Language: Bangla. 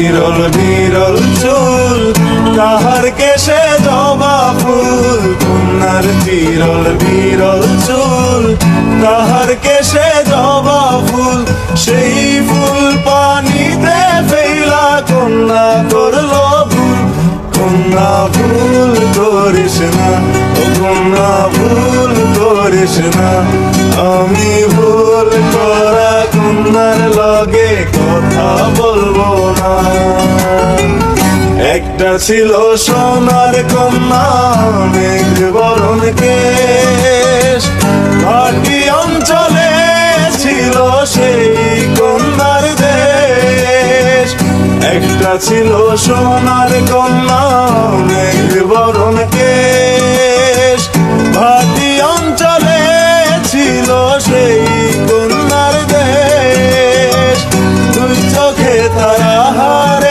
বিরল বিরল চুল, তাহার কেশে জবা ফুল। কন্যার বিরল বিরল চুল, তাহার কেশে জবা ফুল। সেই ফুল পানিতে ফেলা কন্যা করলো ভুল। কন্যা ভুল করিস না, ও কন্যা ভুল করিস না। আমি ভুল করা কন্যার লগে কথা বলবো না। একটা ছিল সোনার কন্যা, মেঘ বরণ কেশ। ঘাটি অঞ্চলে ছিল সেই কন্যার দেশ। একটা ছিল সোনার কন্যা, মেঘ বরণ কেশ। ঘাটি অঞ্চলে ছিল সেই কন্যার দেশ। দুই চোখে তারা হারে